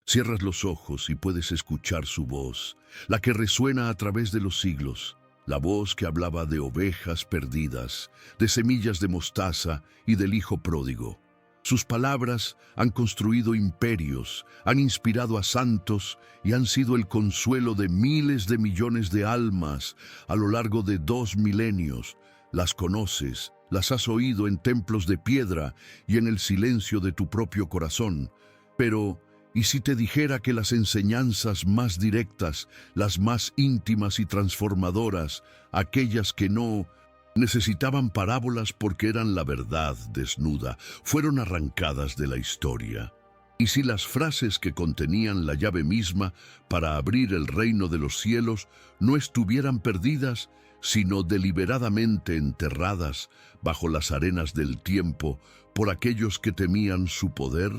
Cierras los ojos y puedes escuchar su voz, la que resuena a través de los siglos, la voz que hablaba de ovejas perdidas, de semillas de mostaza y del hijo pródigo. Sus palabras han construido imperios, han inspirado a santos y han sido el consuelo de miles de millones de almas a lo largo de 2 milenios. Las conoces, las has oído en templos de piedra y en el silencio de tu propio corazón. Pero, ¿y si te dijera que las enseñanzas más directas, las más íntimas y transformadoras, aquellas que no necesitaban parábolas porque eran la verdad desnuda, fueron arrancadas de la historia? Y si las frases que contenían la llave misma para abrir el reino de los cielos no estuvieran perdidas, sino deliberadamente enterradas bajo las arenas del tiempo por aquellos que temían su poder?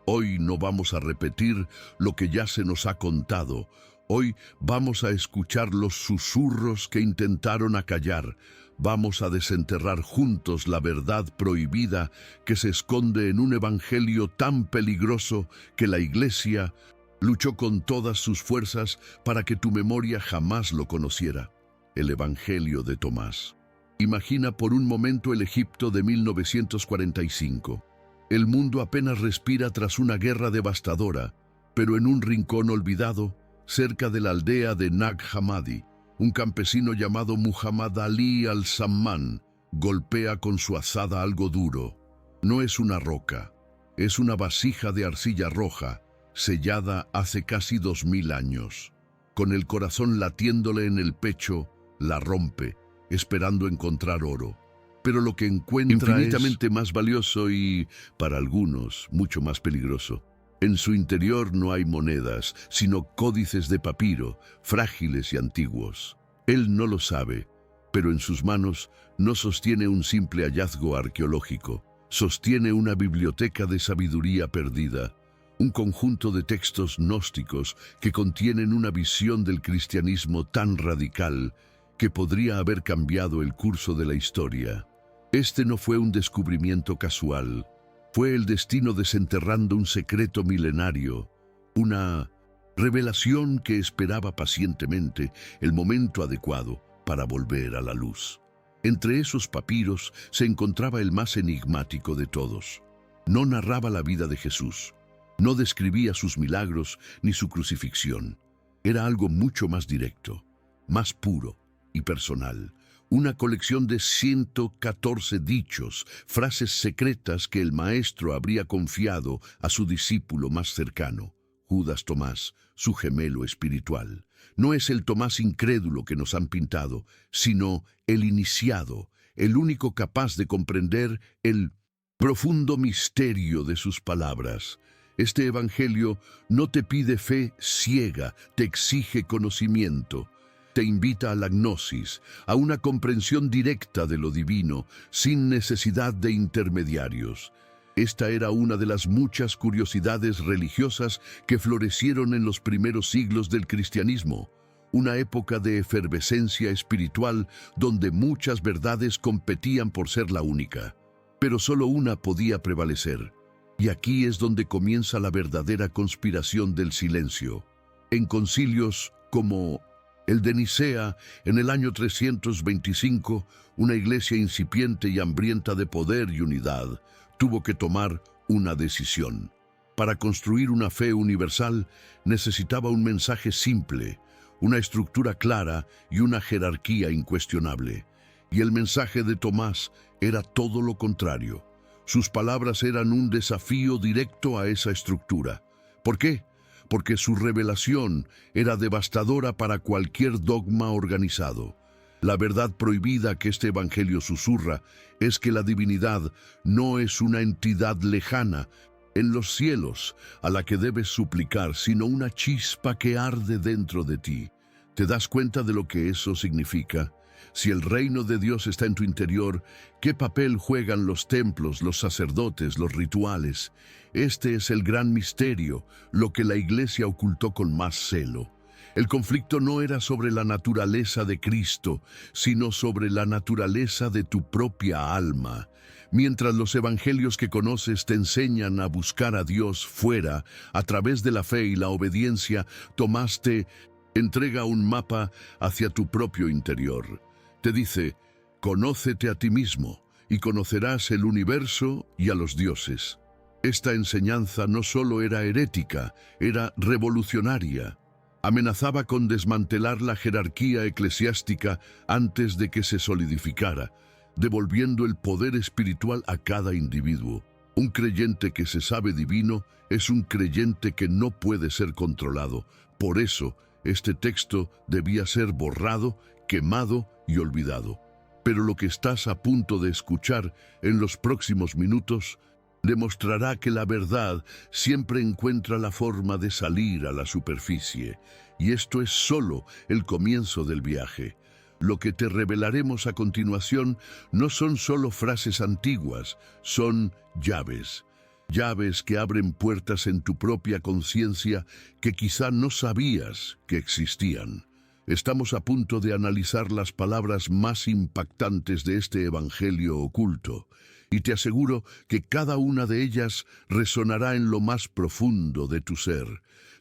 Hoy no vamos a repetir lo que ya se nos ha contado. Hoy vamos a escuchar los susurros que intentaron acallar. Vamos a desenterrar juntos la verdad prohibida que se esconde en un evangelio tan peligroso que la Iglesia luchó con todas sus fuerzas para que tu memoria jamás lo conociera. El Evangelio de Tomás. Imagina por un momento el Egipto de 1945. El mundo apenas respira tras una guerra devastadora, pero en un rincón olvidado, cerca de la aldea de Nag Hammadi, un campesino llamado Muhammad Ali al-Samman golpea con su azada algo duro. No es una roca, es una vasija de arcilla roja, sellada hace casi 2000 años. Con el corazón latiéndole en el pecho, la rompe, esperando encontrar oro. Pero lo que encuentra infinitamente más valioso y, para algunos, mucho más peligroso. En su interior no hay monedas, sino códices de papiro, frágiles y antiguos. Él no lo sabe, pero en sus manos no sostiene un simple hallazgo arqueológico, sostiene una biblioteca de sabiduría perdida, un conjunto de textos gnósticos que contienen una visión del cristianismo tan radical que podría haber cambiado el curso de la historia. Este no fue un descubrimiento casual, fue el destino desenterrando un secreto milenario, una revelación que esperaba pacientemente el momento adecuado para volver a la luz. Entre esos papiros se encontraba el más enigmático de todos. No narraba la vida de Jesús, no describía sus milagros ni su crucifixión. Era algo mucho más directo, más puro y personal. Una colección de 114 dichos, frases secretas que el maestro habría confiado a su discípulo más cercano, Judas Tomás, su gemelo espiritual. No es el Tomás incrédulo que nos han pintado, sino el iniciado, el único capaz de comprender el profundo misterio de sus palabras. Este evangelio no te pide fe ciega, te exige conocimiento. Te invita a la gnosis, a una comprensión directa de lo divino, sin necesidad de intermediarios. Esta era una de las muchas curiosidades religiosas que florecieron en los primeros siglos del cristianismo, una época de efervescencia espiritual donde muchas verdades competían por ser la única, pero solo una podía prevalecer. Y aquí es donde comienza la verdadera conspiración del silencio. En concilios como el de Nicea, en el año 325, una iglesia incipiente y hambrienta de poder y unidad tuvo que tomar una decisión. Para construir una fe universal necesitaba un mensaje simple, una estructura clara y una jerarquía incuestionable. Y el mensaje de Tomás era todo lo contrario. Sus palabras eran un desafío directo a esa estructura. ¿Por qué? Porque su revelación era devastadora para cualquier dogma organizado. La verdad prohibida que este evangelio susurra es que la divinidad no es una entidad lejana en los cielos a la que debes suplicar, sino una chispa que arde dentro de ti. ¿Te das cuenta de lo que eso significa? Si el reino de Dios está en tu interior, ¿qué papel juegan los templos, los sacerdotes, los rituales? Este es el gran misterio, lo que la Iglesia ocultó con más celo. El conflicto no era sobre la naturaleza de Cristo, sino sobre la naturaleza de tu propia alma. Mientras los evangelios que conoces te enseñan a buscar a Dios fuera, a través de la fe y la obediencia, Tomás te entrega un mapa hacia tu propio interior. Te dice, conócete a ti mismo y conocerás el universo y a los dioses. Esta enseñanza no solo era herética, era revolucionaria. Amenazaba con desmantelar la jerarquía eclesiástica antes de que se solidificara, devolviendo el poder espiritual a cada individuo. Un creyente que se sabe divino es un creyente que no puede ser controlado. Por eso, este texto debía ser borrado, quemado y olvidado. Pero lo que estás a punto de escuchar en los próximos minutos demostrará que la verdad siempre encuentra la forma de salir a la superficie, y esto es solo el comienzo del viaje. Lo que te revelaremos a continuación no son solo frases antiguas, son llaves. Llaves que abren puertas en tu propia conciencia que quizá no sabías que existían. Estamos a punto de analizar las palabras más impactantes de este evangelio oculto, y te aseguro que cada una de ellas resonará en lo más profundo de tu ser.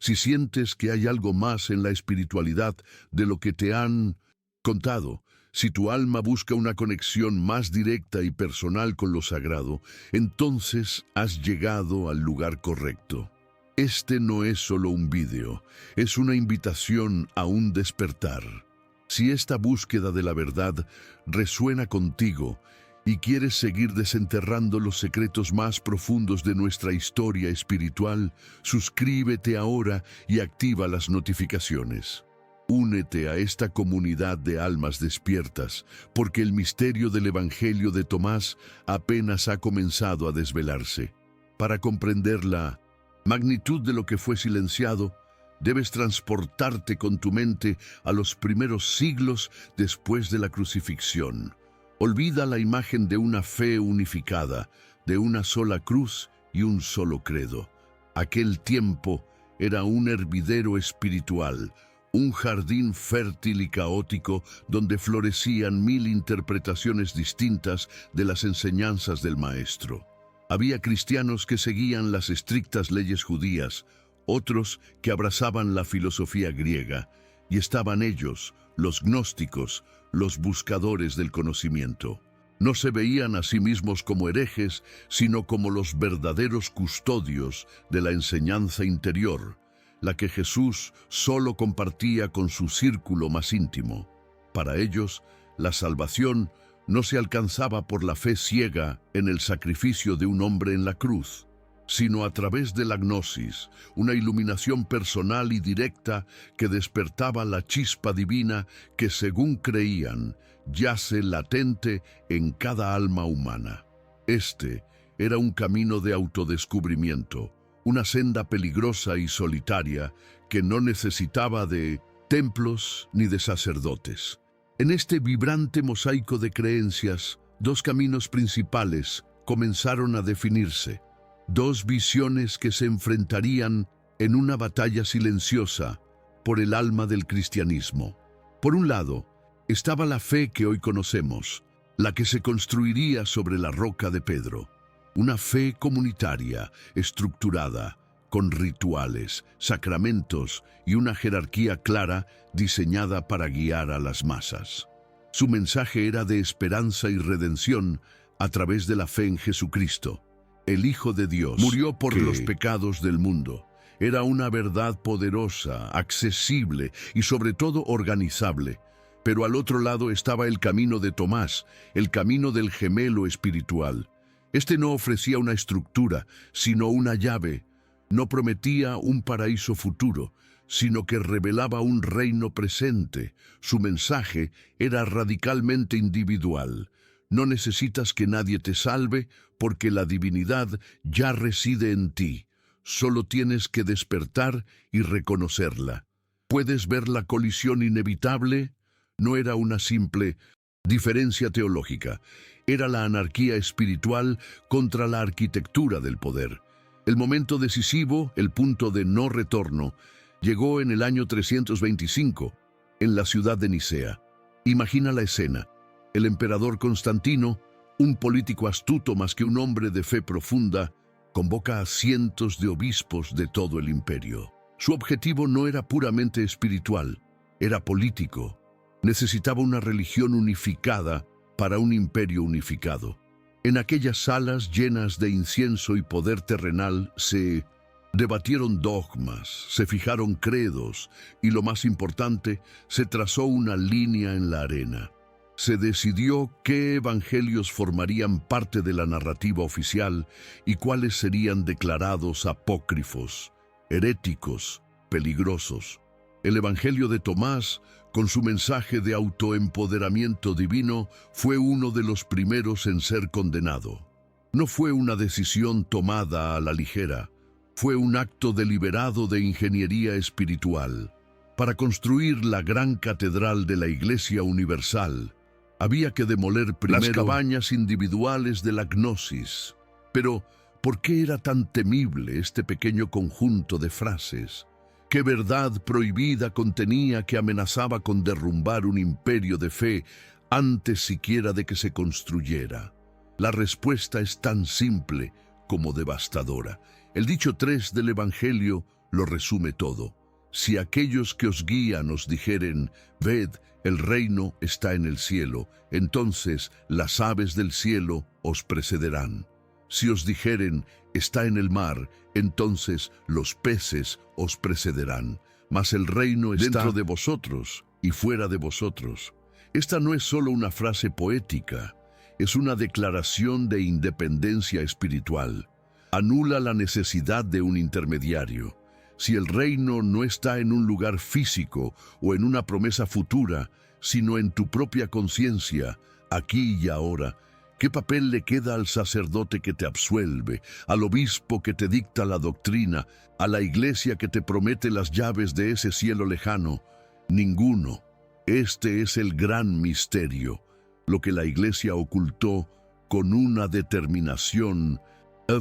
Si sientes que hay algo más en la espiritualidad de lo que te han contado, si tu alma busca una conexión más directa y personal con lo sagrado, entonces has llegado al lugar correcto. Este no es solo un vídeo, es una invitación a un despertar. Si esta búsqueda de la verdad resuena contigo y quieres seguir desenterrando los secretos más profundos de nuestra historia espiritual, suscríbete ahora y activa las notificaciones. Únete a esta comunidad de almas despiertas, porque el misterio del Evangelio de Tomás apenas ha comenzado a desvelarse. Para comprender la magnitud de lo que fue silenciado, debes transportarte con tu mente a los primeros siglos después de la crucifixión. Olvida la imagen de una fe unificada, de una sola cruz y un solo credo. Aquel tiempo era un hervidero espiritual, un jardín fértil y caótico donde florecían 1000 interpretaciones distintas de las enseñanzas del Maestro. Había cristianos que seguían las estrictas leyes judías, otros que abrazaban la filosofía griega, y estaban ellos, los gnósticos, los buscadores del conocimiento. No se veían a sí mismos como herejes, sino como los verdaderos custodios de la enseñanza interior, la que Jesús solo compartía con su círculo más íntimo. Para ellos, la salvación no se alcanzaba por la fe ciega en el sacrificio de un hombre en la cruz, sino a través de la gnosis, una iluminación personal y directa que despertaba la chispa divina que, según creían, yace latente en cada alma humana. Este era un camino de autodescubrimiento, una senda peligrosa y solitaria que no necesitaba de templos ni de sacerdotes. En este vibrante mosaico de creencias, dos caminos principales comenzaron a definirse, dos visiones que se enfrentarían en una batalla silenciosa por el alma del cristianismo. Por un lado, estaba la fe que hoy conocemos, la que se construiría sobre la roca de Pedro. Una fe comunitaria, estructurada, con rituales, sacramentos y una jerarquía clara diseñada para guiar a las masas. Su mensaje era de esperanza y redención a través de la fe en Jesucristo. El Hijo de Dios murió por los pecados del mundo. Era una verdad poderosa, accesible y sobre todo organizable. Pero al otro lado estaba el camino de Tomás, el camino del gemelo espiritual. Este no ofrecía una estructura, sino una llave. No prometía un paraíso futuro, sino que revelaba un reino presente. Su mensaje era radicalmente individual. No necesitas que nadie te salve, porque la divinidad ya reside en ti. Solo tienes que despertar y reconocerla. ¿Puedes ver la colisión inevitable? No era una simple diferencia teológica. Era la anarquía espiritual contra la arquitectura del poder. El momento decisivo, el punto de no retorno, llegó en el año 325, en la ciudad de Nicea. Imagina la escena. El emperador Constantino, Un político astuto más que un hombre de fe profunda, convoca a cientos de obispos de todo el imperio. Su objetivo no era puramente espiritual, era político. Necesitaba una religión unificada para un imperio unificado. En aquellas salas llenas de incienso y poder terrenal se debatieron dogmas, se fijaron credos y, lo más importante, se trazó una línea en la arena. Se decidió qué evangelios formarían parte de la narrativa oficial y cuáles serían declarados apócrifos, heréticos, peligrosos. El Evangelio de Tomás, con su mensaje de autoempoderamiento divino, fue uno de los primeros en ser condenado. No fue una decisión tomada a la ligera, fue un acto deliberado de ingeniería espiritual. Para construir la gran catedral de la Iglesia Universal, había que demoler primero las cabañas individuales de la gnosis. Pero, ¿por qué era tan temible este pequeño conjunto de frases? ¿Qué verdad prohibida contenía que amenazaba con derrumbar un imperio de fe antes siquiera de que se construyera? La respuesta es tan simple como devastadora. El dicho 3 del Evangelio lo resume todo. Si aquellos que os guían os dijeren, ved, el reino está en el cielo, entonces las aves del cielo os precederán. Si os dijeren, está en el mar, entonces los peces os precederán. Mas el reino está dentro de vosotros y fuera de vosotros. Esta no es solo una frase poética, es una declaración de independencia espiritual. Anula la necesidad de un intermediario. Si el reino no está en un lugar físico o en una promesa futura, sino en tu propia conciencia, aquí y ahora, ¿qué papel le queda al sacerdote que te absuelve, al obispo que te dicta la doctrina, a la iglesia que te promete las llaves de ese cielo lejano? Ninguno. Este es el gran misterio, lo que la iglesia ocultó con una determinación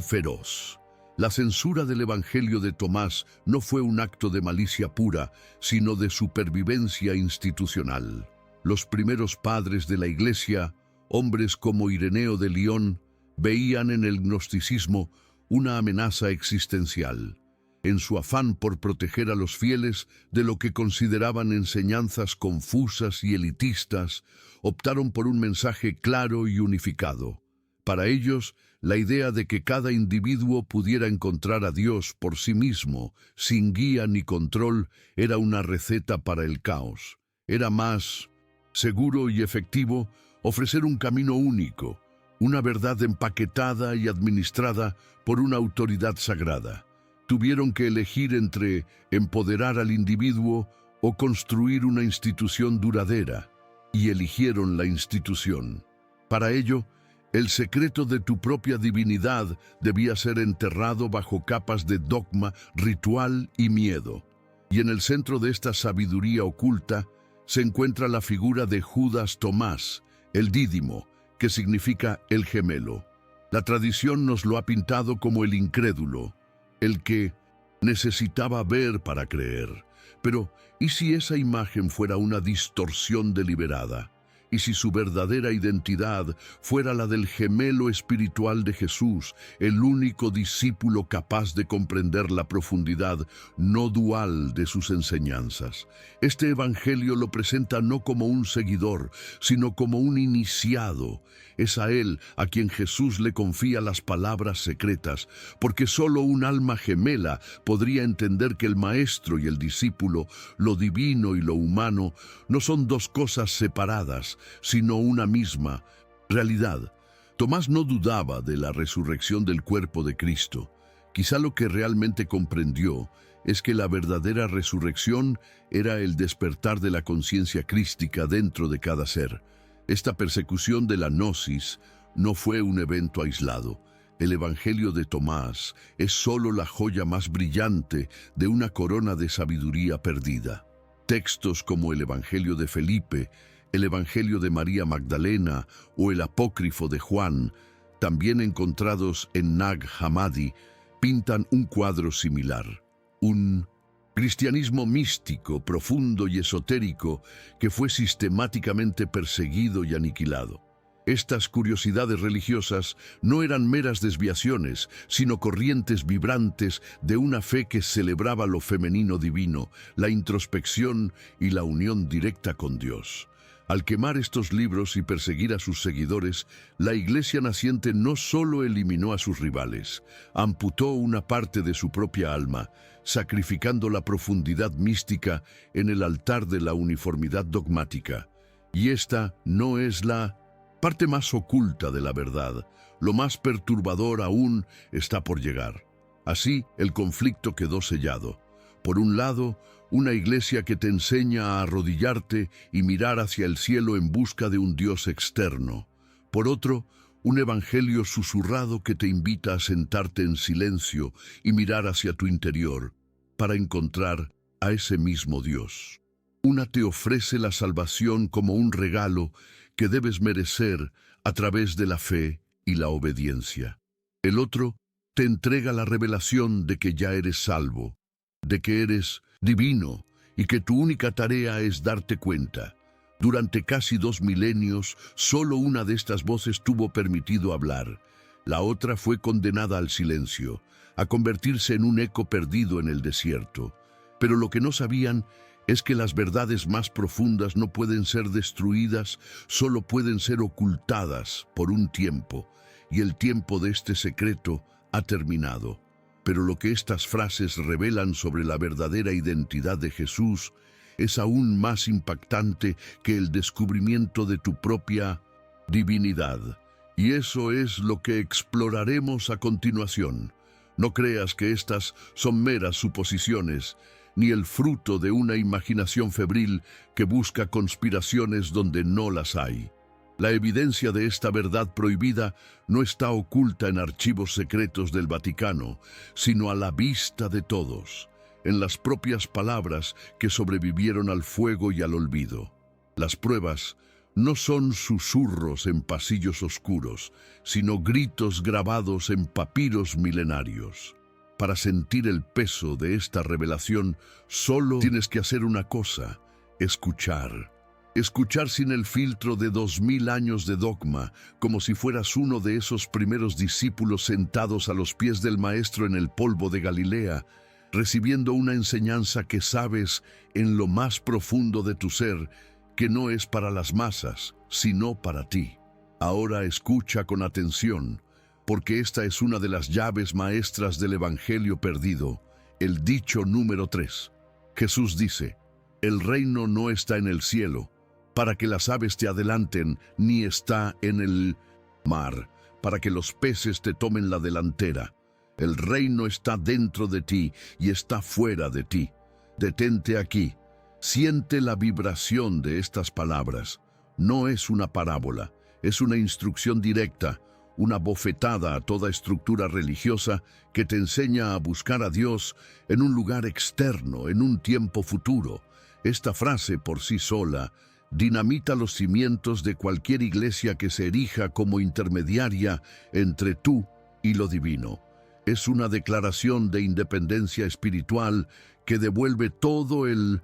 feroz. La censura del Evangelio de Tomás no fue un acto de malicia pura, sino de supervivencia institucional. Los primeros padres de la Iglesia, hombres como Ireneo de León, veían en el gnosticismo una amenaza existencial. En su afán por proteger a los fieles de lo que consideraban enseñanzas confusas y elitistas, optaron por un mensaje claro y unificado. Para ellos, la idea de que cada individuo pudiera encontrar a Dios por sí mismo, sin guía ni control, era una receta para el caos. Era más seguro y efectivo ofrecer un camino único, una verdad empaquetada y administrada por una autoridad sagrada. Tuvieron que elegir entre empoderar al individuo o construir una institución duradera, y eligieron la institución. Para ello, el secreto de tu propia divinidad debía ser enterrado bajo capas de dogma, ritual y miedo. Y en el centro de esta sabiduría oculta se encuentra la figura de Judas Tomás, el dídimo, que significa el gemelo. La tradición nos lo ha pintado como el incrédulo, el que necesitaba ver para creer. Pero, ¿y si esa imagen fuera una distorsión deliberada? ¿Y si su verdadera identidad fuera la del gemelo espiritual de Jesús, el único discípulo capaz de comprender la profundidad no dual de sus enseñanzas? Este evangelio lo presenta no como un seguidor, sino como un iniciado. Es a él a quien Jesús le confía las palabras secretas, porque solo un alma gemela podría entender que el maestro y el discípulo, lo divino y lo humano, no son dos cosas separadas, sino una misma realidad. Tomás no dudaba de la resurrección del cuerpo de Cristo. Quizá lo que realmente comprendió es que la verdadera resurrección era el despertar de la conciencia crística dentro de cada ser. Esta persecución de la gnosis no fue un evento aislado. El Evangelio de Tomás es solo la joya más brillante de una corona de sabiduría perdida. Textos como el Evangelio de Felipe, el Evangelio de María Magdalena o el Apócrifo de Juan, también encontrados en Nag Hammadi, pintan un cuadro similar. Un cristianismo místico, profundo y esotérico que fue sistemáticamente perseguido y aniquilado. Estas curiosidades religiosas no eran meras desviaciones, sino corrientes vibrantes de una fe que celebraba lo femenino divino, la introspección y la unión directa con Dios. Al quemar estos libros y perseguir a sus seguidores, la iglesia naciente no solo eliminó a sus rivales, amputó una parte de su propia alma, sacrificando la profundidad mística en el altar de la uniformidad dogmática. Y esta no es la parte más oculta de la verdad. Lo más perturbador aún está por llegar. Así, el conflicto quedó sellado. Por un lado, una iglesia que te enseña a arrodillarte y mirar hacia el cielo en busca de un Dios externo. Por otro, un evangelio susurrado que te invita a sentarte en silencio y mirar hacia tu interior para encontrar a ese mismo Dios. Una te ofrece la salvación como un regalo que debes merecer a través de la fe y la obediencia. El otro te entrega la revelación de que ya eres salvo, de que eres divino y que tu única tarea es darte cuenta. Durante casi 2 milenios, solo una de estas voces tuvo permitido hablar. La otra fue condenada al silencio, a convertirse en un eco perdido en el desierto. Pero lo que no sabían es que las verdades más profundas no pueden ser destruidas, solo pueden ser ocultadas por un tiempo, y el tiempo de este secreto ha terminado. Pero lo que estas frases revelan sobre la verdadera identidad de Jesús es aún más impactante que el descubrimiento de tu propia divinidad. Y eso es lo que exploraremos a continuación. No creas que estas son meras suposiciones, ni el fruto de una imaginación febril que busca conspiraciones donde no las hay. La evidencia de esta verdad prohibida no está oculta en archivos secretos del Vaticano, sino a la vista de todos, en las propias palabras que sobrevivieron al fuego y al olvido. Las pruebas no son susurros en pasillos oscuros, sino gritos grabados en papiros milenarios. Para sentir el peso de esta revelación, solo tienes que hacer una cosa: escuchar. Escuchar sin el filtro de 2000 años de dogma, como si fueras uno de esos primeros discípulos sentados a los pies del Maestro en el polvo de Galilea, recibiendo una enseñanza que sabes en lo más profundo de tu ser, que no es para las masas, sino para ti. Ahora escucha con atención, porque esta es una de las llaves maestras del Evangelio perdido, el dicho número 3. Jesús dice: el reino no está en el cielo, para que las aves te adelanten, ni está en el mar, para que los peces te tomen la delantera. El reino está dentro de ti y está fuera de ti. Detente aquí. Siente la vibración de estas palabras. No es una parábola, es una instrucción directa, una bofetada a toda estructura religiosa que te enseña a buscar a Dios en un lugar externo, en un tiempo futuro. Esta frase por sí sola dinamita los cimientos de cualquier iglesia que se erija como intermediaria entre tú y lo divino. Es una declaración de independencia espiritual que devuelve todo el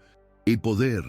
poder,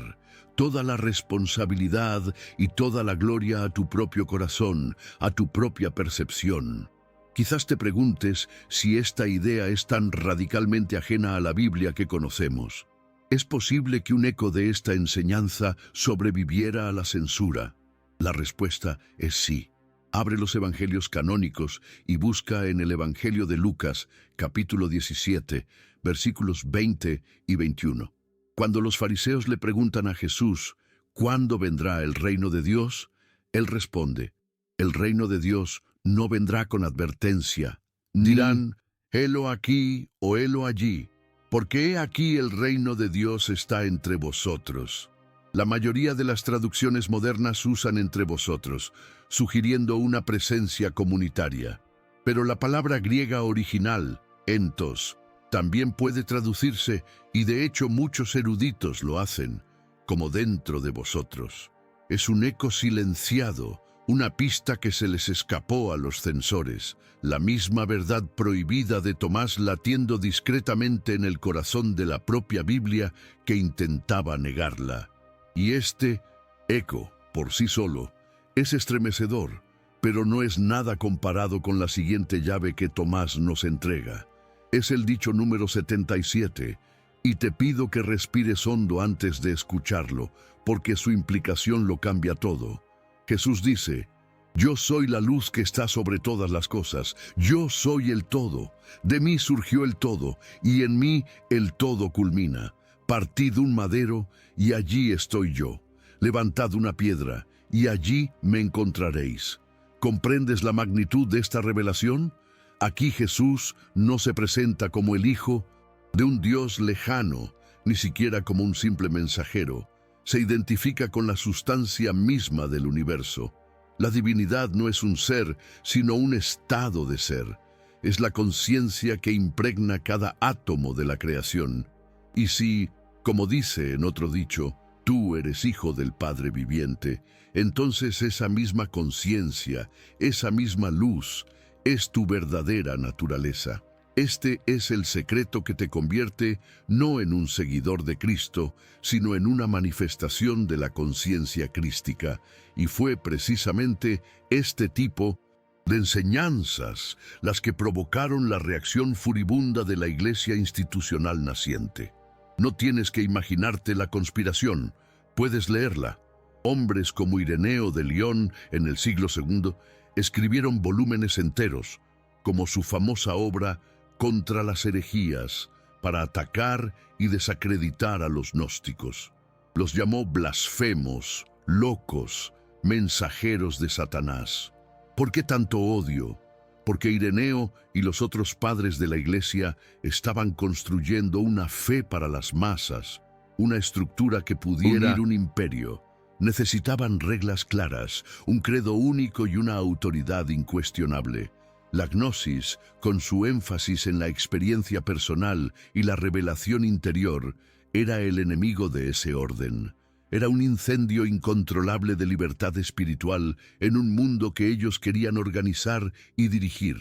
toda la responsabilidad y toda la gloria a tu propio corazón, a tu propia percepción. Quizás te preguntes si esta idea es tan radicalmente ajena a la Biblia que conocemos. ¿Es posible que un eco de esta enseñanza sobreviviera a la censura? La respuesta es sí. Abre los evangelios canónicos y busca en el Evangelio de Lucas, capítulo 17, versículos 20 y 21. Cuando los fariseos le preguntan a Jesús, ¿cuándo vendrá el reino de Dios?, él responde: el reino de Dios no vendrá con advertencia. Dirán, helo aquí o helo allí, porque he aquí el reino de Dios está entre vosotros. La mayoría de las traducciones modernas usan entre vosotros, sugiriendo una presencia comunitaria. Pero la palabra griega original, entos, también puede traducirse, y de hecho muchos eruditos lo hacen, como dentro de vosotros. Es un eco silenciado, una pista que se les escapó a los censores, la misma verdad prohibida de Tomás latiendo discretamente en el corazón de la propia Biblia que intentaba negarla. Y este eco, por sí solo, Es estremecedor, pero no es nada comparado con la siguiente llave que Tomás nos entrega. Es el dicho número 77, y te pido que respires hondo antes de escucharlo, porque su implicación lo cambia todo. Jesús dice: yo soy la luz que está sobre todas las cosas, yo soy el todo, de mí surgió el todo, y en mí el todo culmina. Partid un madero, y allí estoy yo. Levantad una piedra, y allí me encontraréis. ¿Comprendes la magnitud de esta revelación? Aquí Jesús no se presenta como el Hijo de un Dios lejano, ni siquiera como un simple mensajero. Se identifica con la sustancia misma del universo. La divinidad no es un ser, sino un estado de ser. Es la conciencia que impregna cada átomo de la creación. Y si, como dice en otro dicho, tú eres hijo del Padre viviente, entonces esa misma conciencia, esa misma luz, es tu verdadera naturaleza. Este es el secreto que te convierte no en un seguidor de Cristo, sino en una manifestación de la conciencia crística, y fue precisamente este tipo de enseñanzas las que provocaron la reacción furibunda de la Iglesia institucional naciente. No tienes que imaginarte la conspiración, puedes leerla. Hombres como Ireneo de León en el siglo II escribieron volúmenes enteros, como su famosa obra Contra las herejías, para atacar y desacreditar a los gnósticos. Los llamó blasfemos, locos, mensajeros de Satanás. ¿Por qué tanto odio? Porque Ireneo y los otros padres de la Iglesia estaban construyendo una fe para las masas, una estructura que pudiera unir un imperio. Necesitaban reglas claras, un credo único y una autoridad incuestionable. La gnosis, con su énfasis en la experiencia personal y la revelación interior, era el enemigo de ese orden. Era un incendio incontrolable de libertad espiritual en un mundo que ellos querían organizar y dirigir.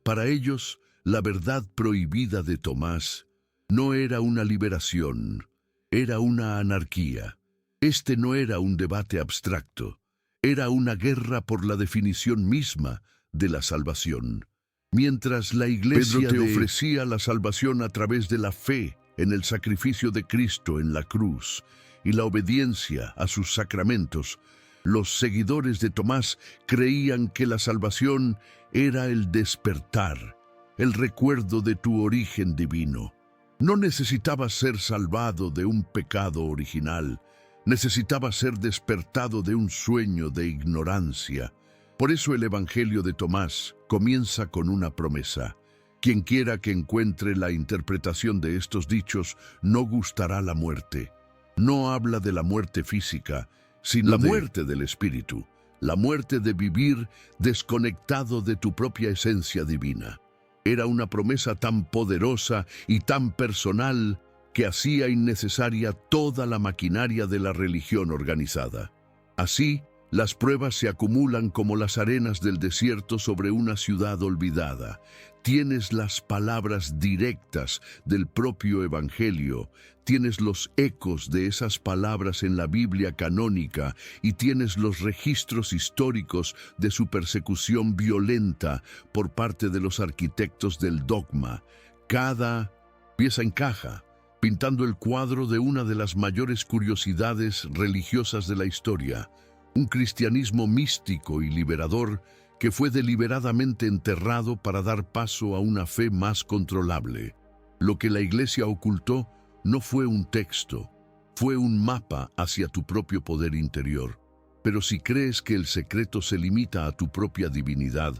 Para ellos, la verdad prohibida de Tomás no era una liberación, era una anarquía. Este no era un debate abstracto, era una guerra por la definición misma de la salvación. Mientras la Iglesia te ofrecía la salvación a través de la fe en el sacrificio de Cristo en la cruz y la obediencia a sus sacramentos, los seguidores de Tomás creían que la salvación era el despertar, el recuerdo de tu origen divino. No necesitabas ser salvado de un pecado original, necesitabas ser despertado de un sueño de ignorancia. Por eso el Evangelio de Tomás comienza con una promesa. Quien quiera que encuentre la interpretación de estos dichos no gustará la muerte. No habla de la muerte física, sino la muerte del espíritu, la muerte de vivir desconectado de tu propia esencia divina. Era una promesa tan poderosa y tan personal que hacía innecesaria toda la maquinaria de la religión organizada. Así, las pruebas se acumulan como las arenas del desierto sobre una ciudad olvidada. Tienes las palabras directas del propio Evangelio, tienes los ecos de esas palabras en la Biblia canónica y tienes los registros históricos de su persecución violenta por parte de los arquitectos del dogma. Cada pieza encaja, pintando el cuadro de una de las mayores curiosidades religiosas de la historia. Un cristianismo místico y liberador que fue deliberadamente enterrado para dar paso a una fe más controlable. Lo que la Iglesia ocultó no fue un texto, fue un mapa hacia tu propio poder interior. Pero si crees que el secreto se limita a tu propia divinidad,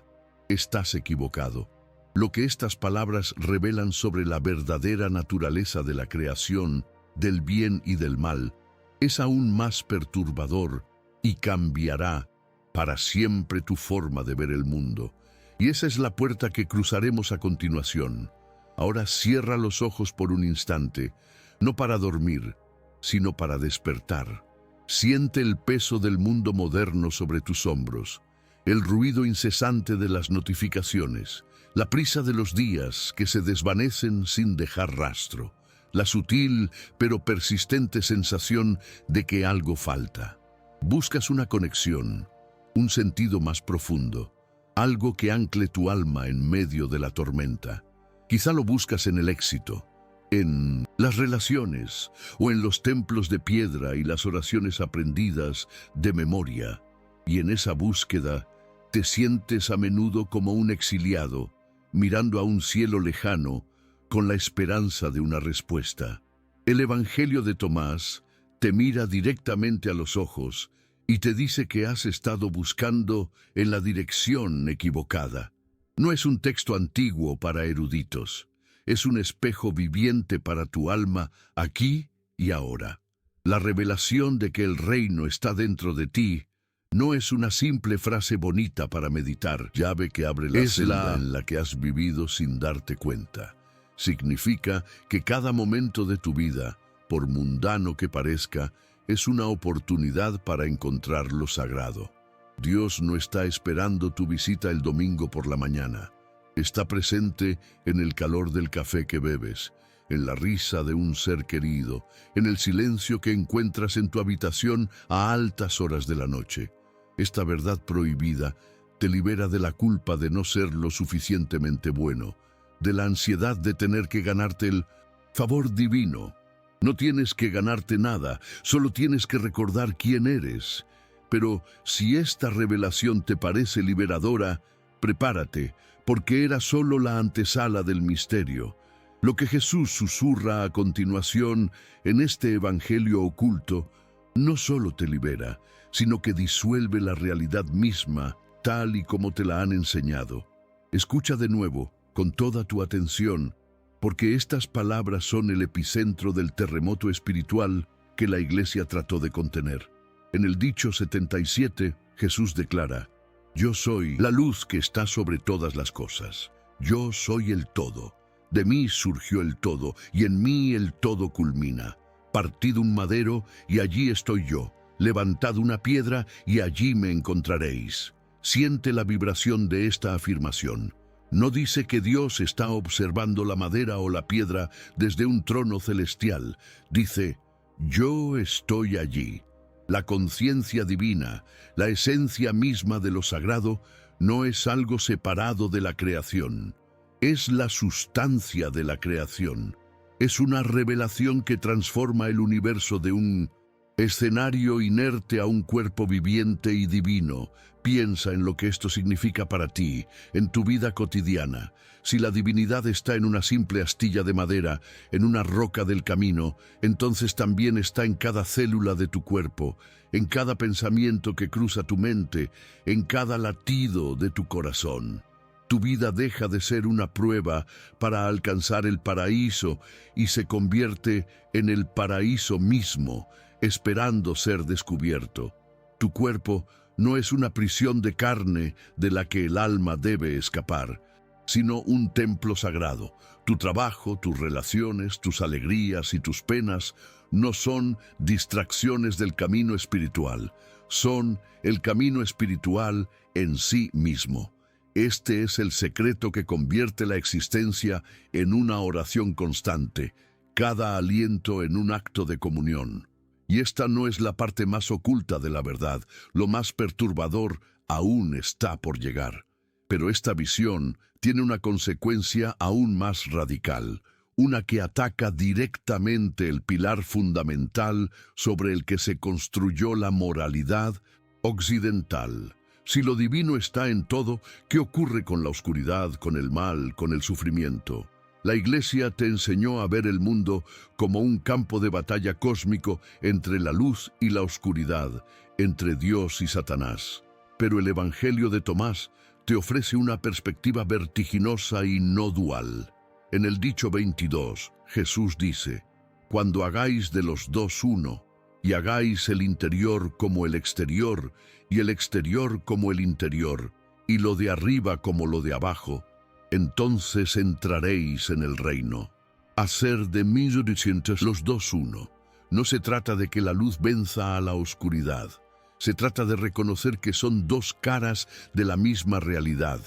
estás equivocado. Lo que estas palabras revelan sobre la verdadera naturaleza de la creación, del bien y del mal, es aún más perturbador y cambiará para siempre tu forma de ver el mundo. Y esa es la puerta que cruzaremos a continuación. Ahora cierra los ojos por un instante, no para dormir, sino para despertar. Siente el peso del mundo moderno sobre tus hombros, el ruido incesante de las notificaciones, la prisa de los días que se desvanecen sin dejar rastro, la sutil pero persistente sensación de que algo falta. Buscas una conexión, un sentido más profundo, algo que ancle tu alma en medio de la tormenta. Quizá lo buscas en el éxito, en las relaciones o en los templos de piedra y las oraciones aprendidas de memoria. Y en esa búsqueda te sientes a menudo como un exiliado, mirando a un cielo lejano con la esperanza de una respuesta. El Evangelio de Tomás te mira directamente a los ojos y te dice que has estado buscando en la dirección equivocada. No es un texto antiguo para eruditos, es un espejo viviente para tu alma aquí y ahora. La revelación de que el reino está dentro de ti no es una simple frase bonita para meditar, llave que abre la celda en la que has vivido sin darte cuenta. Significa que cada momento de tu vida, por mundano que parezca, es una oportunidad para encontrar lo sagrado. Dios no está esperando tu visita el domingo por la mañana. Está presente en el calor del café que bebes, en la risa de un ser querido, en el silencio que encuentras en tu habitación a altas horas de la noche. Esta verdad prohibida te libera de la culpa de no ser lo suficientemente bueno, de la ansiedad de tener que ganarte el favor divino. No tienes que ganarte nada, solo tienes que recordar quién eres. Pero si esta revelación te parece liberadora, prepárate, porque era solo la antesala del misterio. Lo que Jesús susurra a continuación en este evangelio oculto no solo te libera, sino que disuelve la realidad misma tal y como te la han enseñado. Escucha de nuevo, con toda tu atención, porque estas palabras son el epicentro del terremoto espiritual que la Iglesia trató de contener. En el dicho 77, Jesús declara: «Yo soy la luz que está sobre todas las cosas. Yo soy el todo. De mí surgió el todo, y en mí el todo culmina. Partid un madero, y allí estoy yo. Levantad una piedra, y allí me encontraréis». Siente la vibración de esta afirmación. No dice que Dios está observando la madera o la piedra desde un trono celestial. Dice: «Yo estoy allí». La conciencia divina, la esencia misma de lo sagrado, no es algo separado de la creación. Es la sustancia de la creación. Es una revelación que transforma el universo de un escenario inerte a un cuerpo viviente y divino. Piensa en lo que esto significa para ti, en tu vida cotidiana. Si la divinidad está en una simple astilla de madera, en una roca del camino, entonces también está en cada célula de tu cuerpo, en cada pensamiento que cruza tu mente, en cada latido de tu corazón. Tu vida deja de ser una prueba para alcanzar el paraíso y se convierte en el paraíso mismo, esperando ser descubierto. Tu cuerpo no es una prisión de carne de la que el alma debe escapar, sino un templo sagrado. Tu trabajo, tus relaciones, tus alegrías y tus penas no son distracciones del camino espiritual, son el camino espiritual en sí mismo. Este es el secreto que convierte la existencia en una oración constante, cada aliento en un acto de comunión. Y esta no es la parte más oculta de la verdad, lo más perturbador aún está por llegar. Pero esta visión tiene una consecuencia aún más radical, una que ataca directamente el pilar fundamental sobre el que se construyó la moralidad occidental. Si lo divino está en todo, ¿qué ocurre con la oscuridad, con el mal, con el sufrimiento? La Iglesia te enseñó a ver el mundo como un campo de batalla cósmico entre la luz y la oscuridad, entre Dios y Satanás. Pero el Evangelio de Tomás te ofrece una perspectiva vertiginosa y no dual. En el dicho 22, Jesús dice: «Cuando hagáis de los dos uno, y hagáis el interior como el exterior, y el exterior como el interior, y lo de arriba como lo de abajo, entonces entraréis en el reino». Hacer de mí los dos uno. No se trata de que la luz venza a la oscuridad. Se trata de reconocer que son dos caras de la misma realidad,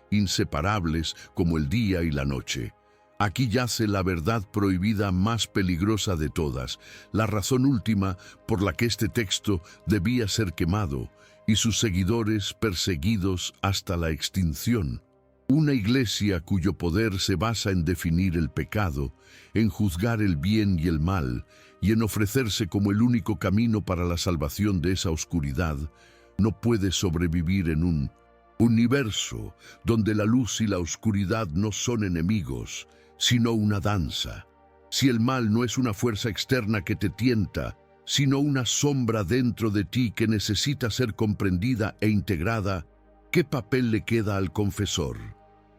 inseparables como el día y la noche. Aquí yace la verdad prohibida más peligrosa de todas, la razón última por la que este texto debía ser quemado, y sus seguidores perseguidos hasta la extinción. Una iglesia cuyo poder se basa en definir el pecado, en juzgar el bien y el mal, y en ofrecerse como el único camino para la salvación de esa oscuridad, no puede sobrevivir en un universo donde la luz y la oscuridad no son enemigos, sino una danza. Si el mal no es una fuerza externa que te tienta, sino una sombra dentro de ti que necesita ser comprendida e integrada, ¿qué papel le queda al confesor?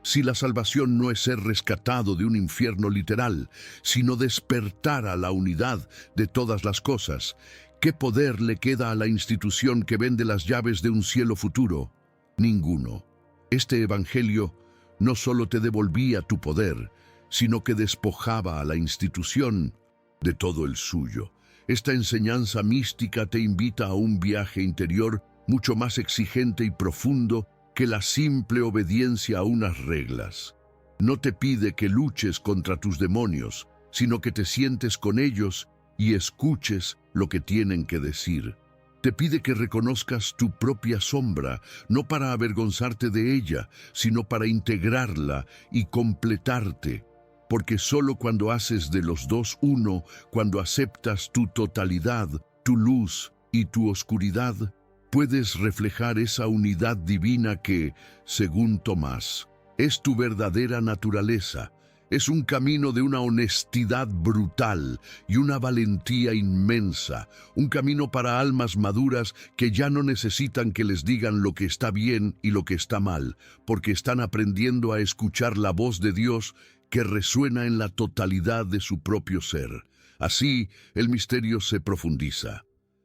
Si la salvación no es ser rescatado de un infierno literal, sino despertar a la unidad de todas las cosas, ¿qué poder le queda a la institución que vende las llaves de un cielo futuro? Ninguno. Este evangelio no solo te devolvía tu poder, sino que despojaba a la institución de todo el suyo. Esta enseñanza mística te invita a un viaje interior mucho más exigente y profundo que la simple obediencia a unas reglas. No te pide que luches contra tus demonios, sino que te sientes con ellos y escuches lo que tienen que decir. Te pide que reconozcas tu propia sombra, no para avergonzarte de ella, sino para integrarla y completarte. Porque solo cuando haces de los dos uno, cuando aceptas tu totalidad, tu luz y tu oscuridad, puedes reflejar esa unidad divina que, según Tomás, es tu verdadera naturaleza. Es un camino de una honestidad brutal y una valentía inmensa, un camino para almas maduras que ya no necesitan que les digan lo que está bien y lo que está mal, porque están aprendiendo a escuchar la voz de Dios que resuena en la totalidad de su propio ser. Así, el misterio se profundiza.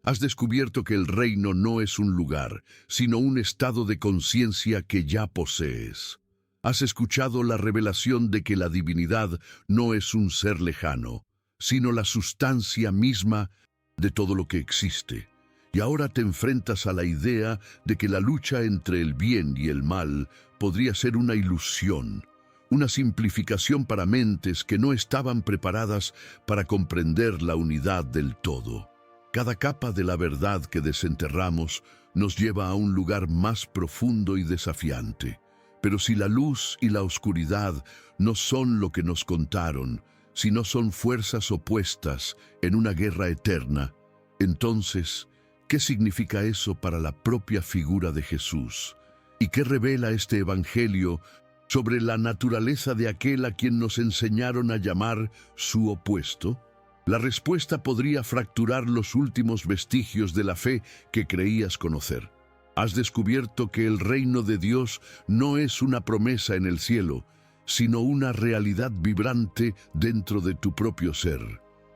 Has descubierto que el reino no es un lugar, sino un estado de conciencia que ya posees. Has escuchado la revelación de que la divinidad no es un ser lejano, sino la sustancia misma de todo lo que existe. Y ahora te enfrentas a la idea de que la lucha entre el bien y el mal podría ser una ilusión, una simplificación para mentes que no estaban preparadas para comprender la unidad del todo. Cada capa de la verdad que desenterramos nos lleva a un lugar más profundo y desafiante. Pero si la luz y la oscuridad no son lo que nos contaron, si no son fuerzas opuestas en una guerra eterna, entonces, ¿qué significa eso para la propia figura de Jesús? ¿Y qué revela este evangelio sobre la naturaleza de aquel a quien nos enseñaron a llamar su opuesto? La respuesta podría fracturar los últimos vestigios de la fe que creías conocer. Has descubierto que el reino de Dios no es una promesa en el cielo, sino una realidad vibrante dentro de tu propio ser.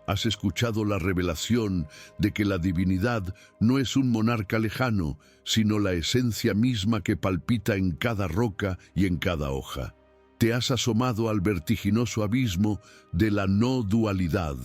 Has escuchado la revelación de que la divinidad no es un monarca lejano, sino la esencia misma que palpita en cada roca y en cada hoja. Te has asomado al vertiginoso abismo de la no dualidad,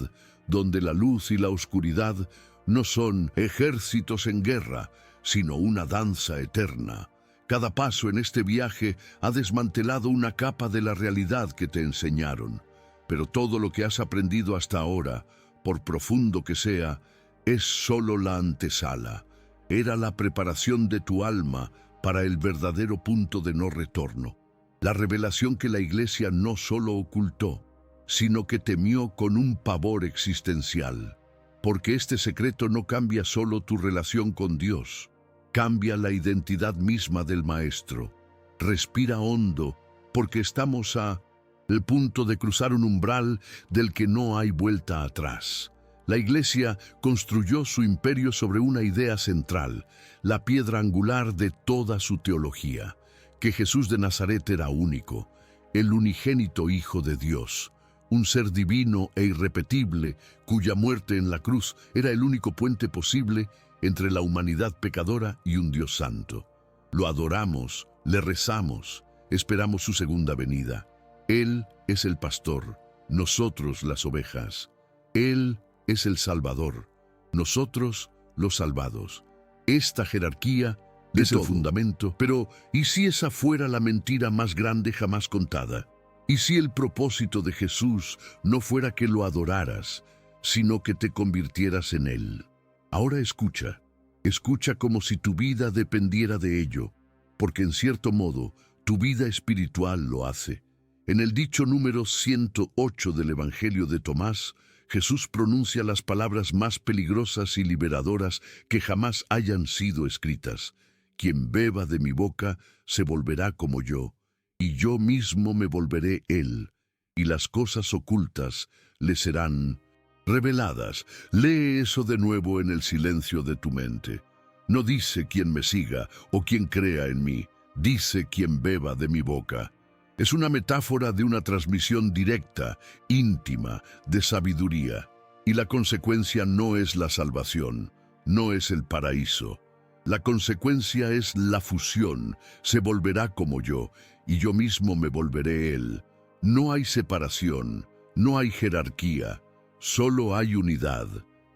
donde la luz y la oscuridad no son ejércitos en guerra, sino una danza eterna. Cada paso en este viaje ha desmantelado una capa de la realidad que te enseñaron, pero todo lo que has aprendido hasta ahora, por profundo que sea, es solo la antesala. Era la preparación de tu alma para el verdadero punto de no retorno. La revelación que la Iglesia no solo ocultó, sino que temió con un pavor existencial. Porque este secreto no cambia solo tu relación con Dios, cambia la identidad misma del Maestro. Respira hondo, porque estamos a el punto de cruzar un umbral del que no hay vuelta atrás. La Iglesia construyó su imperio sobre una idea central, la piedra angular de toda su teología, que Jesús de Nazaret era único, el unigénito Hijo de Dios, un ser divino e irrepetible, cuya muerte en la cruz era el único puente posible entre la humanidad pecadora y un Dios santo. Lo adoramos, le rezamos, esperamos su segunda venida. Él es el pastor, nosotros las ovejas. Él es el Salvador, nosotros los salvados. Esta jerarquía es el fundamento, pero ¿y si esa fuera la mentira más grande jamás contada? ¿Y si el propósito de Jesús no fuera que lo adoraras, sino que te convirtieras en Él? Ahora escucha, Escucha como si tu vida dependiera de ello, porque en cierto modo tu vida espiritual lo hace. En el dicho número 108 del Evangelio de Tomás, Jesús pronuncia las palabras más peligrosas y liberadoras que jamás hayan sido escritas. Quien beba de mi boca se volverá como yo, y yo mismo me volveré él, y las cosas ocultas le serán reveladas. Lee eso de nuevo en el silencio de tu mente. No dice quien me siga o quien crea en mí, dice quien beba de mi boca. Es una metáfora de una transmisión directa, íntima, de sabiduría. Y la consecuencia no es la salvación, no es el paraíso. La consecuencia es la fusión, se volverá como yo, y yo mismo me volveré él. No hay separación, no hay jerarquía, solo hay unidad.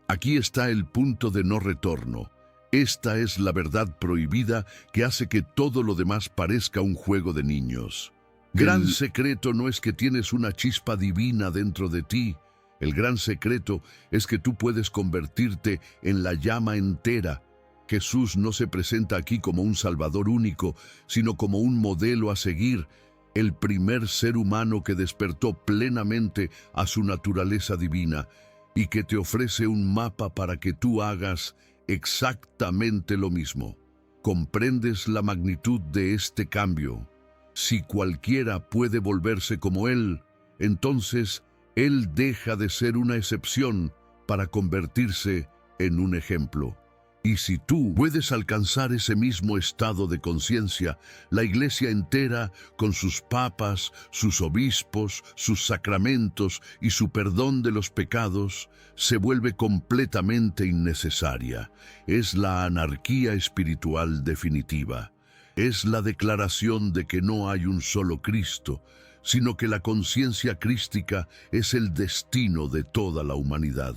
Aquí está el punto de no retorno. Esta es la verdad prohibida que hace que todo lo demás parezca un juego de niños. Gran secreto no es que tienes una chispa divina dentro de ti. El gran secreto es que tú puedes convertirte en la llama entera. Jesús no se presenta aquí como un salvador único, sino como un modelo a seguir, el primer ser humano que despertó plenamente a su naturaleza divina y que te ofrece un mapa para que tú hagas exactamente lo mismo. ¿Comprendes la magnitud de este cambio? Si cualquiera puede volverse como él, entonces él deja de ser una excepción para convertirse en un ejemplo. Y si tú puedes alcanzar ese mismo estado de conciencia, la Iglesia entera, con sus papas, sus obispos, sus sacramentos y su perdón de los pecados, se vuelve completamente innecesaria. Es la anarquía espiritual definitiva. Es la declaración de que no hay un solo Cristo, sino que la conciencia crística es el destino de toda la humanidad.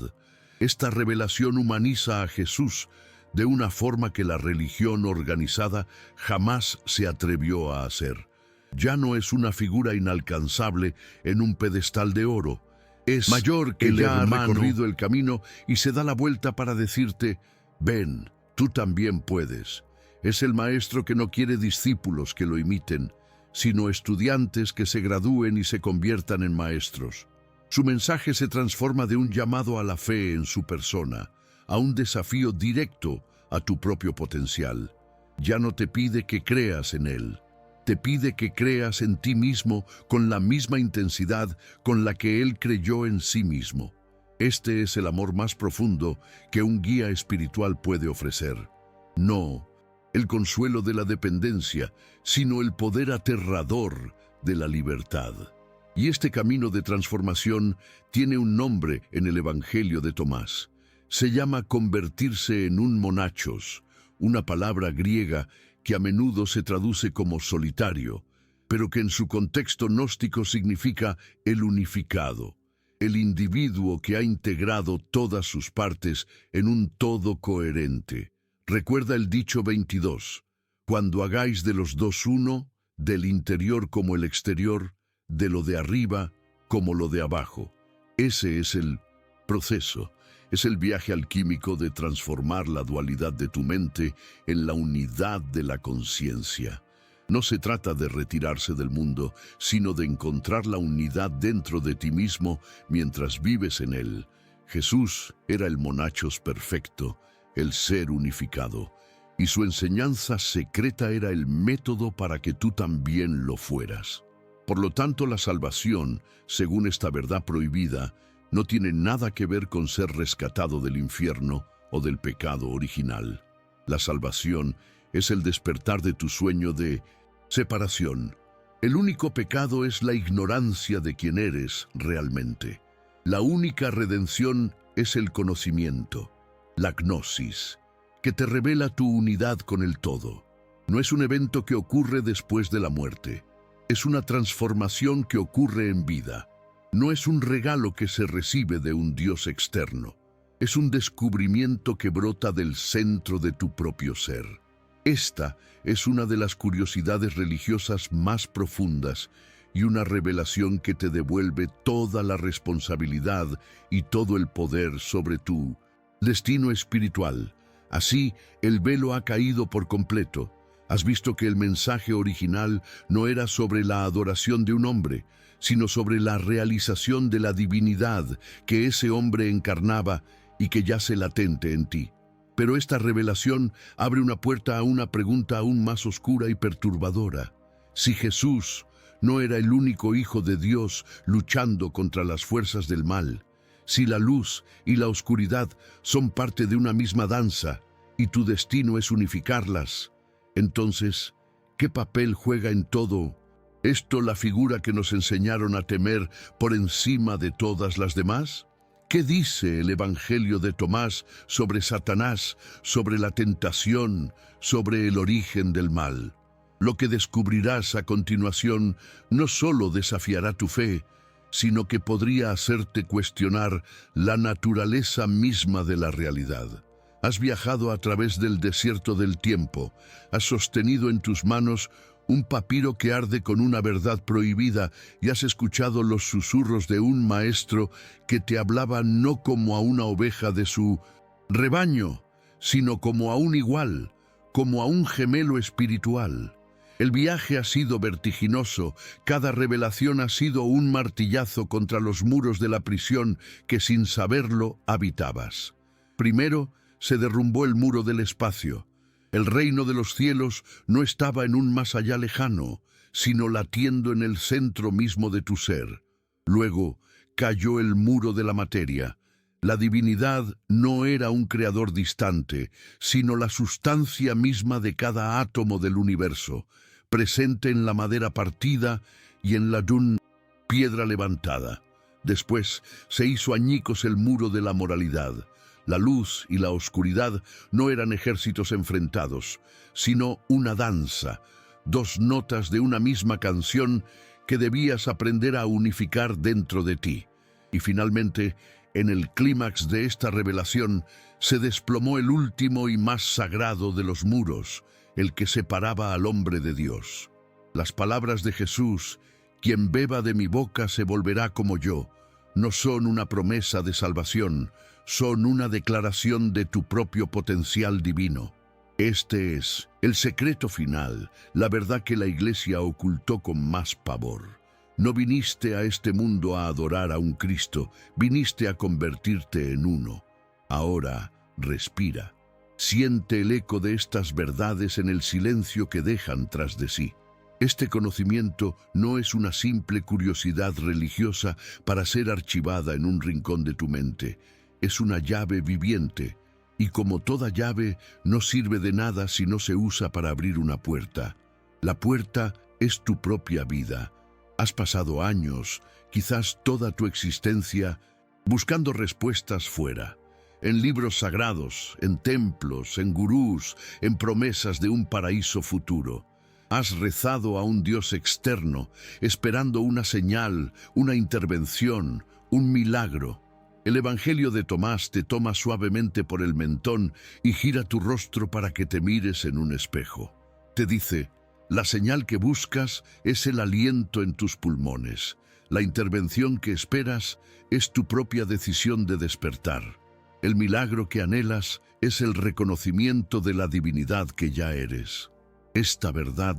Esta revelación humaniza a Jesús de una forma que la religión organizada jamás se atrevió a hacer. Ya no es una figura inalcanzable en un pedestal de oro. Es mayor que ya ha recorrido el camino y se da la vuelta para decirte, ven, tú también puedes. Es el maestro que no quiere discípulos que lo imiten, sino estudiantes que se gradúen y se conviertan en maestros. Su mensaje se transforma de un llamado a la fe en su persona, a un desafío directo a tu propio potencial. Ya no te pide que creas en él, te pide que creas en ti mismo con la misma intensidad con la que él creyó en sí mismo. Este es el amor más profundo que un guía espiritual puede ofrecer. No el consuelo de la dependencia, sino el poder aterrador de la libertad. Y este camino de transformación tiene un nombre en el Evangelio de Tomás. Se llama convertirse en un monachos, una palabra griega que a menudo se traduce como solitario, pero que en su contexto gnóstico significa el unificado, el individuo que ha integrado todas sus partes en un todo coherente. Recuerda el dicho 22, cuando hagáis de los dos uno, del interior como el exterior, de lo de arriba como lo de abajo. Ese es el proceso, es el viaje alquímico de transformar la dualidad de tu mente en la unidad de la conciencia. No se trata de retirarse del mundo, sino de encontrar la unidad dentro de ti mismo mientras vives en él. Jesús era el monachos perfecto, el ser unificado, y su enseñanza secreta era el método para que tú también lo fueras. Por lo tanto, la salvación, según esta verdad prohibida, no tiene nada que ver con ser rescatado del infierno o del pecado original. La salvación es el despertar de tu sueño de separación. El único pecado es la ignorancia de quién eres realmente. La única redención es el conocimiento, la gnosis, que te revela tu unidad con el todo. No es un evento que ocurre después de la muerte. Es una transformación que ocurre en vida. No es un regalo que se recibe de un Dios externo. Es un descubrimiento que brota del centro de tu propio ser. Esta es una de las curiosidades religiosas más profundas y una revelación que te devuelve toda la responsabilidad y todo el poder sobre tu destino espiritual. Así, el velo ha caído por completo. Has visto que el mensaje original no era sobre la adoración de un hombre, sino sobre la realización de la divinidad que ese hombre encarnaba y que yace latente en ti. Pero esta revelación abre una puerta a una pregunta aún más oscura y perturbadora. Si Jesús no era el único Hijo de Dios luchando contra las fuerzas del mal, si la luz y la oscuridad son parte de una misma danza y tu destino es unificarlas, entonces, ¿qué papel juega en todo esto la figura que nos enseñaron a temer por encima de todas las demás? ¿Qué dice el Evangelio de Tomás sobre Satanás, sobre la tentación, sobre el origen del mal? Lo que descubrirás a continuación no solo desafiará tu fe, sino que podría hacerte cuestionar la naturaleza misma de la realidad. Has viajado a través del desierto del tiempo, has sostenido en tus manos un papiro que arde con una verdad prohibida y has escuchado los susurros de un maestro que te hablaba no como a una oveja de su rebaño, sino como a un igual, como a un gemelo espiritual. El viaje ha sido vertiginoso, cada revelación ha sido un martillazo contra los muros de la prisión que sin saberlo habitabas. Primero, se derrumbó el muro del espacio. El reino de los cielos no estaba en un más allá lejano, sino latiendo en el centro mismo de tu ser. Luego, cayó el muro de la materia. La divinidad no era un creador distante, sino la sustancia misma de cada átomo del universo, presente en la madera partida y en la dun piedra levantada. Después se hizo añicos el muro de la moralidad. La luz y la oscuridad no eran ejércitos enfrentados, sino una danza, dos notas de una misma canción que debías aprender a unificar dentro de ti. Y finalmente, en el clímax de esta revelación, se desplomó el último y más sagrado de los muros, el que separaba al hombre de Dios. Las palabras de Jesús, quien beba de mi boca se volverá como yo, no son una promesa de salvación, son una declaración de tu propio potencial divino. Este es el secreto final, la verdad que la Iglesia ocultó con más pavor. No viniste a este mundo a adorar a un Cristo, viniste a convertirte en uno. Ahora, respira. Siente el eco de estas verdades en el silencio que dejan tras de sí. Este conocimiento no es una simple curiosidad religiosa para ser archivada en un rincón de tu mente. Es una llave viviente, y como toda llave, no sirve de nada si no se usa para abrir una puerta. La puerta es tu propia vida. Has pasado años, quizás toda tu existencia, buscando respuestas fuera, en libros sagrados, en templos, en gurús, en promesas de un paraíso futuro. Has rezado a un Dios externo, esperando una señal, una intervención, un milagro. El Evangelio de Tomás te toma suavemente por el mentón y gira tu rostro para que te mires en un espejo. Te dice, la señal que buscas es el aliento en tus pulmones. La intervención que esperas es tu propia decisión de despertar. El milagro que anhelas es el reconocimiento de la divinidad que ya eres. Esta verdad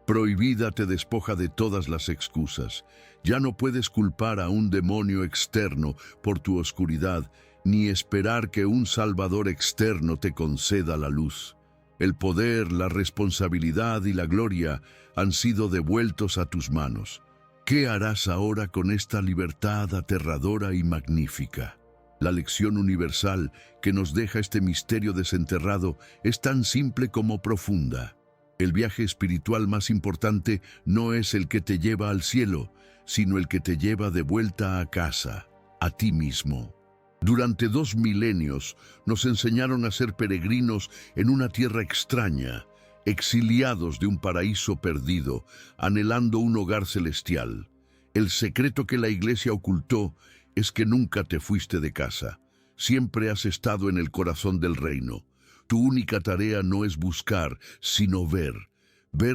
prohibida te despoja de todas las excusas. Ya no puedes culpar a un demonio externo por tu oscuridad, ni esperar que un Salvador externo te conceda la luz. El poder, la responsabilidad y la gloria han sido devueltos a tus manos. ¿Qué harás ahora con esta libertad aterradora y magnífica? La lección universal que nos deja este misterio desenterrado es tan simple como profunda. El viaje espiritual más importante no es el que te lleva al cielo, sino el que te lleva de vuelta a casa, a ti mismo. Durante 2 milenios nos enseñaron a ser peregrinos en una tierra extraña, exiliados de un paraíso perdido, anhelando un hogar celestial. El secreto que la Iglesia ocultó es que nunca te fuiste de casa. Siempre has estado en el corazón del reino. Tu única tarea no es buscar, sino ver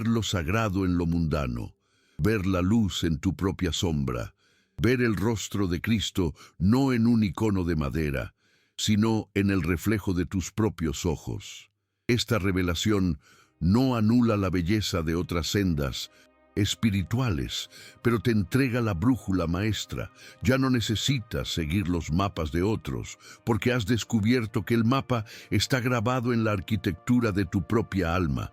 lo sagrado en lo mundano, ver la luz en tu propia sombra, ver el rostro de Cristo no en un icono de madera, sino en el reflejo de tus propios ojos. Esta revelación no anula la belleza de otras sendas espirituales, pero te entrega la brújula maestra. Ya no necesitas seguir los mapas de otros, porque has descubierto que el mapa está grabado en la arquitectura de tu propia alma.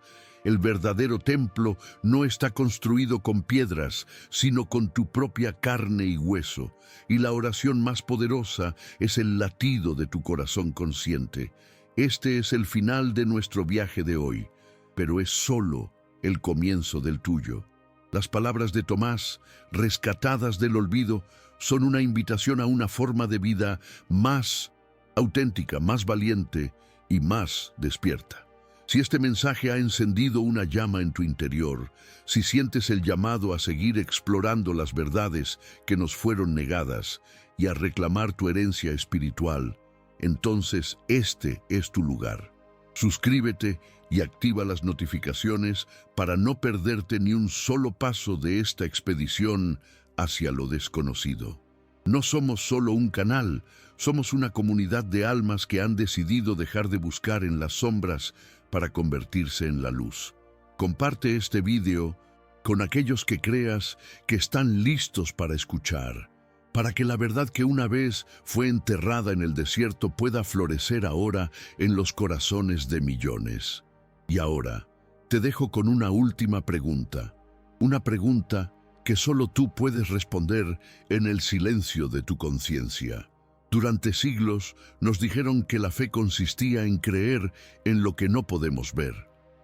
El verdadero templo no está construido con piedras, sino con tu propia carne y hueso, y la oración más poderosa es el latido de tu corazón consciente. Este es el final de nuestro viaje de hoy, pero es solo el comienzo del tuyo. Las palabras de Tomás, rescatadas del olvido, son una invitación a una forma de vida más auténtica, más valiente y más despierta. Si este mensaje ha encendido una llama en tu interior, si sientes el llamado a seguir explorando las verdades que nos fueron negadas y a reclamar tu herencia espiritual, entonces este es tu lugar. Suscríbete y activa las notificaciones para no perderte ni un solo paso de esta expedición hacia lo desconocido. No somos solo un canal, somos una comunidad de almas que han decidido dejar de buscar en las sombras para convertirse en la luz. Comparte este video con aquellos que creas que están listos para escuchar, para que la verdad que una vez fue enterrada en el desierto pueda florecer ahora en los corazones de millones. Y ahora, te dejo con una última pregunta, una pregunta que solo tú puedes responder en el silencio de tu conciencia. Durante siglos nos dijeron que la fe consistía en creer en lo que no podemos ver.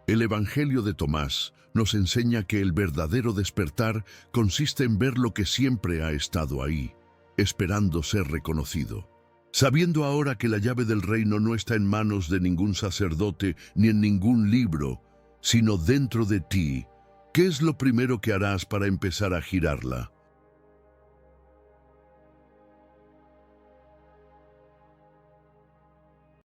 El Evangelio de Tomás nos enseña que el verdadero despertar consiste en ver lo que siempre ha estado ahí, esperando ser reconocido. Sabiendo ahora que la llave del reino no está en manos de ningún sacerdote ni en ningún libro, sino dentro de ti, ¿qué es lo primero que harás para empezar a girarla?